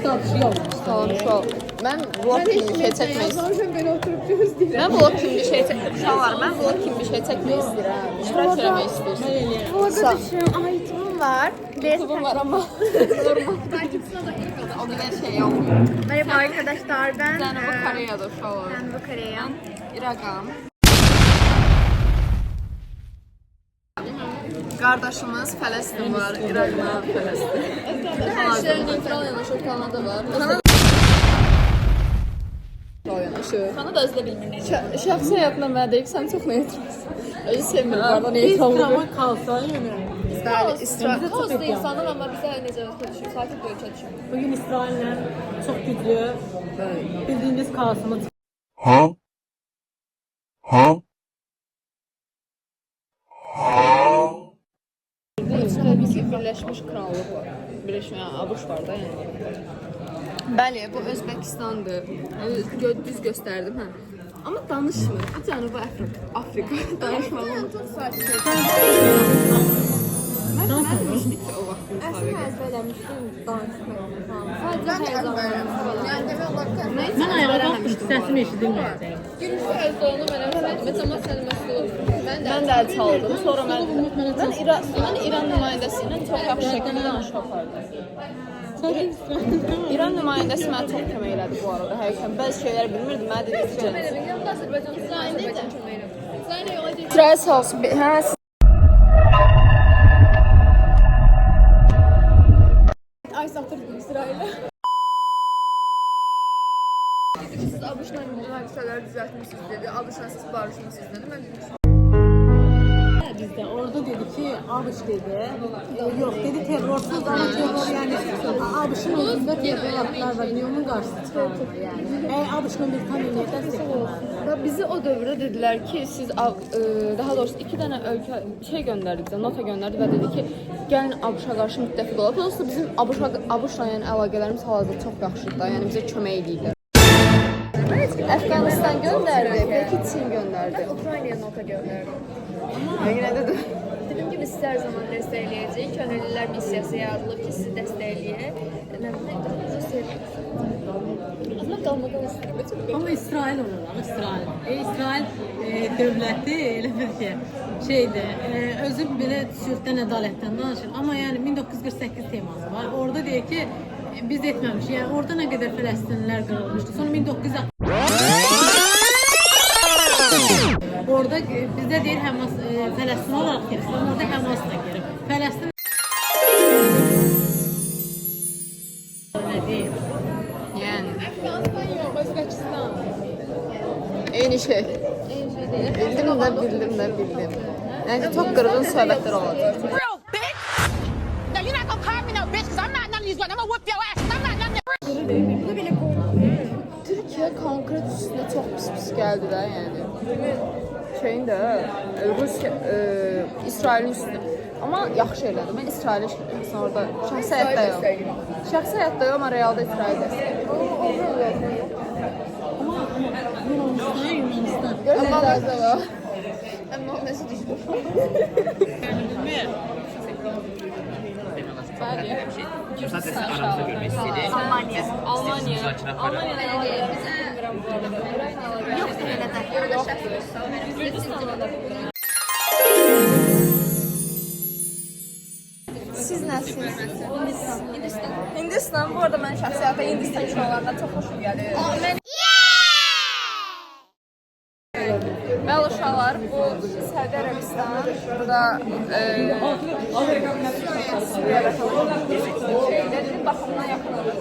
Tamam şu an. Ben vlog kimi bir şey çekmek istiyorum. Ben vlog kimi bir şey çekmek istiyorum. Ben vlog kimi bir şey çekmek istiyorum. İştirak eləmək istəyirsən. Vloga düşürüm. Ay YouTube'um var. YouTube'um var ama. O kadar şey yok. Merhaba arkadaşlar. Ben Yani bu Kore'de şu an. Ben bu Kore'yim. İraqam. Qardaşımız Fələstin var. İraqla Fələstin. Hər şeyin neytral yanaşı Kanada var. Kanada özdə bilmir necə. Şəxsi həyatına mənə deyib, sən çox neytralsın. Özü sevmir bu arada neytrallığı. İslam'a kalsa yine. Kaos değil sanır ama bize necə düşür, sakit bir ölçə düşür. Bugün İsrail'le çok güçlü bildiğiniz kaosunu İçində Birləşmiş Krallıq var. Birləşmiş ABŞ var da yəni. Bəli, bu Özbəkistandır. Düz göstərdim, hə. Amma danışmır. Bu Cənubi Afrika. Danışmalı. Çox sakit. Mən demişdik ki, o vaxt müsabiqə. Söylemiştim danışmayı falan. Ben ayağa kalktım, sesim eşidilmedi. Gündüz özdə onu mənə verdim. Amma sən məsələ mən də əl çaldım. Sonra mən İran nümayəndəsi ilə çox yaxşı şəkildə danışıq apardım. İran nümayəndəsi mənə çox kömək elədi bu arada. Həqiqətən bəzi şeyləri bilmirdim. Mənə dedi ki, İsrail sağ olsun. Ay satırdım İsrail'e. Siz ABŞ-la hadisələri düzəltmişsiniz dedi. ABŞ-la siz barışmışsınız dedi. Mən dedim. Bizde orada dedi ki ABŞ dedi. Yok dedi terörsüz ama terör yani ABŞ'ın özünde teröristler var. Niye onun karşısına çıkardı yani? ABŞ'ın bir tane niye desteklemezdi? Bizi o dövrdə dedilər ki, siz daha doğrusu 2 dənə ölkə şey göndərdi bizə, nota göndərdi və dedi ki, gəlin ABŞ-a qarşı müttəfiq olaq. Dolayısıyla bizim ABŞ-la yəni əlaqələrimiz hal-hazırda çox yaxşıdır da, yəni bizə kömək edirlər. Əfqanistan göndərdi, belki Çin göndərdi. Ukrayna'ya nota gönderdim. Yine dedim. Dedim ki biz sizi her zaman destekleyeceğiz. Könüllüler misyası yaratılıb ki sizi destekleyək. Aslında qalmadan istiyorum. Ama İsrail olarak İsrail. İsrail devleti elə bir ki şeydi, özü belə sülhdən, ədalətdən danışır. Ama yani 1948 teması var. Orada deyir ki biz etməmişik. Yani orada nə qədər Fələstinlilər qırılmışdı. Sonra 1960 orada bizdə deyir Həmas Fələstin olaraq gelir. Orada Həmas da gelir. Fələstin ne deyil? Yani. Özbekistan. Eyni şey. Bildim. Yani çok kırgın söhbətlər olacaq. Türkiye konkret üstüne çok pis geldi de yani. Şeyin de Rusya, İsrail'in üstüne. Ama yaxşı elədi. Ben İsrail'e şəxsən orada şəxsi həyatda yox. Şəxsi həyatda yox, amma realda İsrail dəstəyirəm. Yunanistan. Amma da var. Amma nəsə düşmür. Zaten aramızda görmek istedi. Almanya. Yoktur öyle de. Siz nəsiniz? Hindistan. Bu arada mən şəxsi həyatda Hindistan uşaqlarından çox xoşum gəlir. Bəli uşaqlar, bu Səudi Ərəbistan, burada Suriyada şeylərin baxımına yaxın olur.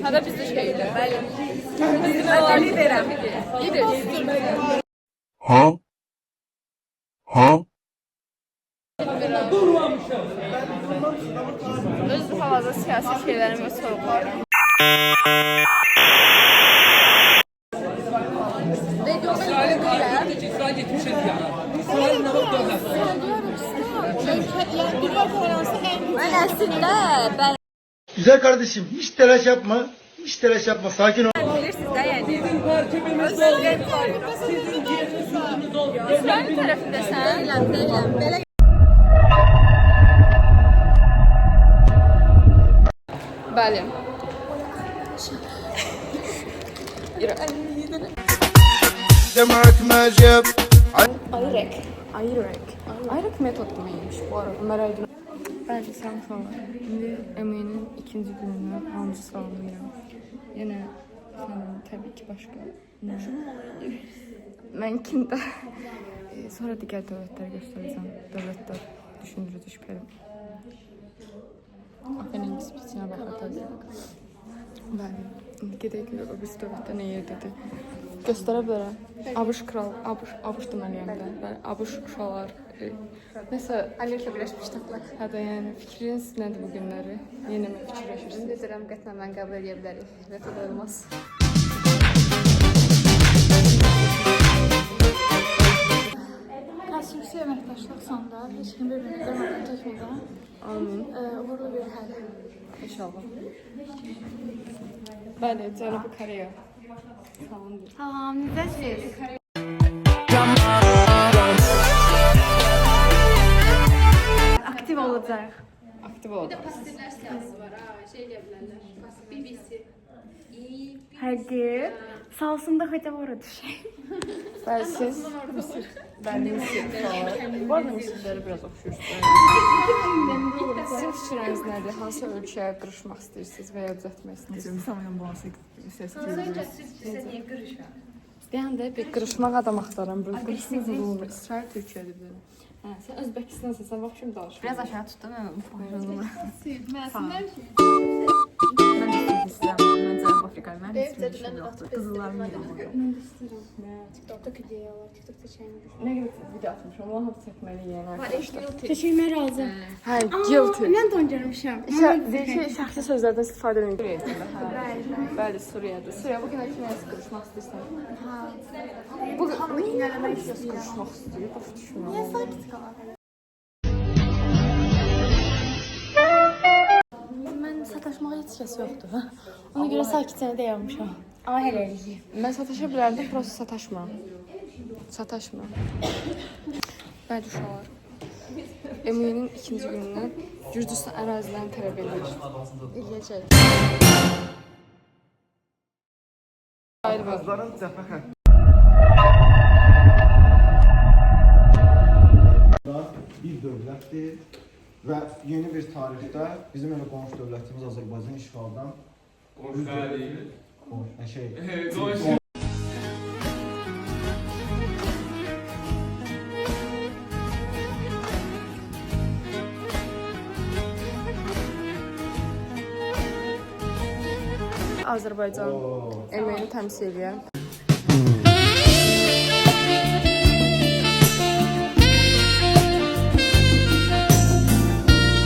Sədə bizdə şeydir, bəli. Mən liderəm. Lider. Öz hal-hazırda siyasi şeylərim və sorğularım. Ben aslında Güzel kardeşim hiç telaş yapma. Hiç telaş yapma. Sakin ol. bilirsiniz de yani. İsrail tarafındasın. Değilim. Bəli. Ayrık metodunu iyiymiş bu arada. Merak etme. Bence sen falan. Şimdi emeğinin ikinci gününü hamısı sağlayıram. Yine senin tabii ki başka. Mənkində. Sonra digər dövlətləri göstərəcəm. Dövlətlər düşündürücü şübhəli. Afənin spiçinə baxacağıq. Bəli. İndi gedək görək o biz dövlətdə nə yerdədir. Göstərə bilərəm. ABŞ kral, ABŞ deməliyəm də. Bəli, ABŞ uşaqlar. Nəsə Amerika Birləşmiş Ştatlar. hədə yəni fikriniz nədir bu günləri? Yenə mi fikirləşirsiniz? Bildirəm qətlən mən qəbul edə bilərik. Veto olmaz. Konstitusiya əməkdaşlıq sonunda heç kim bir-birini qırmadan çəkmədən Amin. uğurlu bir həll. İnşallah. Bəli, Cənubi Koreya. Salamdır. Salam, necəsiz? Aktiv olacaq. Aktiv oldu. Pozitivlər siyasi var ha, şey eləyə bilərlər. BBC. Həqiqi. Salsında xətə var düşək. Bəli, siz Misir. Bəli, Misir. Bu arada Misirləri biraz oxşuyursunuz. Sizin fikriniz nədir? Hansı ölkəyə qırışmaq istəyirsiniz və ya düzəltmək istəyirsiniz? Niyə qırışaq? Yəni də bir qırışmaq adam axtaran bir qırışmaq olmur. İsrail Türkiyədir belə. Hə, sən Özbəkistansan, sən bax şimdi danış. Biraz aşağı tutdum hemen. Sevməsinlər ki. Ben de istedim. Ben Cənub Afrika'yım. Ben de istedim. Kızıllarımı yedim. TikTok'da videolar, TikTok'da çəkmək. Nə qədər video atmışam, onu hamı çəkməliyəm arkadaşlar. Çəkilmək razı. Hə, guilty. Mən də onu görmüşəm. Şəxsi sözlərdən istifadə edin. Bəli, Suriyadır. Suriya bu gün kimə qırışmaq istəyirsən? Bu gün qırışmaq istəyir. Başa düşmürəm. Niyə sakit qalaq? Mən sataşmağa heç kəs yoxdur. Ona görə sakitcə dayanmışam. Amma hələlik. Mən sataşa bilərdim, prosta sataşma. Sataşma. Bəli, uşaqlar. Emin'in ikinci günündən Gürcüstan ərazilərini tələb edir. İlgəcək. Haydi bax. Bir dövlətdir və yeni bir tarixdə bizim elə qonşu dövlətimiz Azərbaycan işğaldan Azərbaycan emeğini təmsil edir.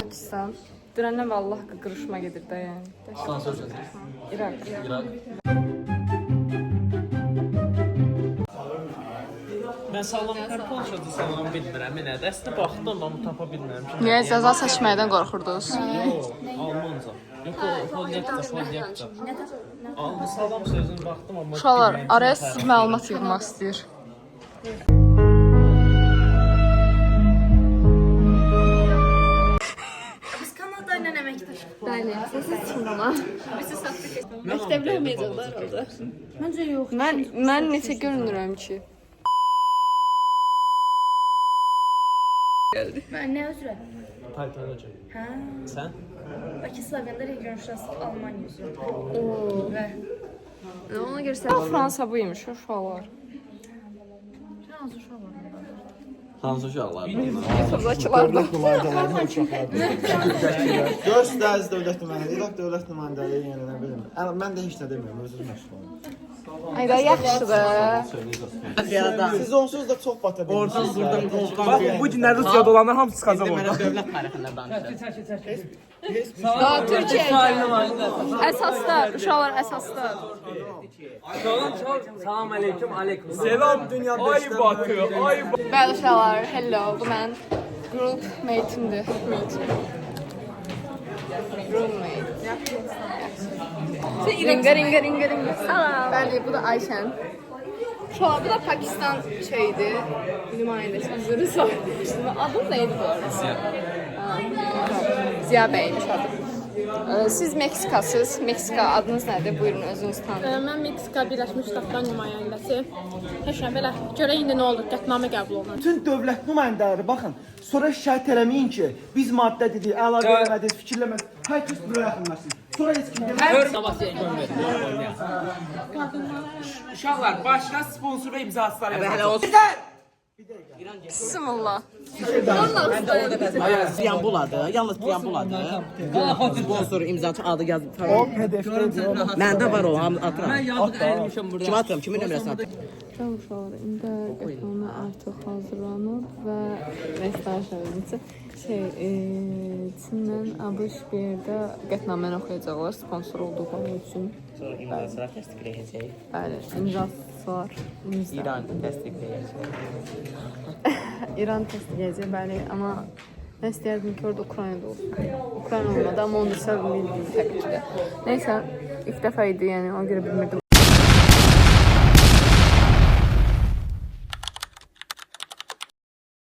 Pakistan. Dünəndən vallah qırışma gedir də yəni. İraq. Mən salamlar Polşada salam bilmirəm. Nə dəstə baxdım, amma tapa bilmirəm ki. Niyə cəza seçməkdən qorxurdunuz? Almanca. Yox, Polyakça. Aldı salam sözünə baxdım, amma Uşaqlar, araya siz məlumat yığmaq istəyir. Biz Kanadayla əməkdaşıq. Bəli, siz çıxın ona. Məktəbli olmayacaqlar orada. Məncə yox. Mən neçə görünürəm ki? Mən nə üzrə? Paytologiya. Hə? Sən? Bakı Slavyanlar region şurası Almanya üzrə. Və Ona görə sən Fransa buymuş uşaqlar. Hansı uşaqlar? YouTube'dakılar da. Göstər əziz dövlət nümayəndələri, İraq dövlət nümayəndələri yəni nə bilim. Mən də heç nə demirəm, özüm məşğul olum. Ayda yaxşıdır. Siz onsuz da çox bata bilirsiniz. Bax bu günlər Rusiyada olanlar hamısı çıxacaq orada. Dövlət tarixində danışır. Daha Türkiyəyə. Əsaslar, uşaqlar əsaslar. Salam aleyküm, aleyküm. Selam dünyada. Ay Bakı, ay Bakı. Bəli uşaqlar, hello. Bu mən group mate'imdir. Roommate. Ringa. Salam. Bəli, bu da Ayşən. Uşaqlar, bu da Pakistan şeydir. Nümayəndəsi, üzrü sor. Adım neydi bu arada? Ziya Bəymiş adım. Siz Meksikasız. Meksika adınız nədir? Buyurun özünüz tanıyın. Mən Meksika Birləşmiş Ştatlar nümayəndəsi. Heç nə belə görə indi nə olur? Qətnamə qəbul olunur. Bütün dövlət nümayəndələri baxın. Sonra şikayət eləməyin ki, biz maddə dedik, əlaqə eləmədik, fikirləmədik. Hər kəs buraya yaxınlaşsın. Sonra heç kim deməz. Uşaqlar, başqa sponsor və imzasızlar yazın. Bismillah. Preambuladır, yalnız preambuladır. Sponsor imzaçı adı yazıb. Məndə var o, atıram. Kim atıram, kimin nömrəsini atıram? Can uşaqlar, indi qətnamə artıq hazırlanıb və mesajlarımızı Çindən ABŞ bir yerdə qətnaməni oxuyacaqlar sponsor olduğu üçün. Sonra imzaçılar təsdiqləyəcək. Bəli, imzası var. İran təsdiqləyəcək. İran təsdiqləyəcək, bəli, amma mən istəyərdim ki, orada Ukraynada olsun. Ukrayna olmadı, amma onu da sevmiydim təbii ki də. Neysə, ilk dəfə idi, yəni ona görə bilmirdim.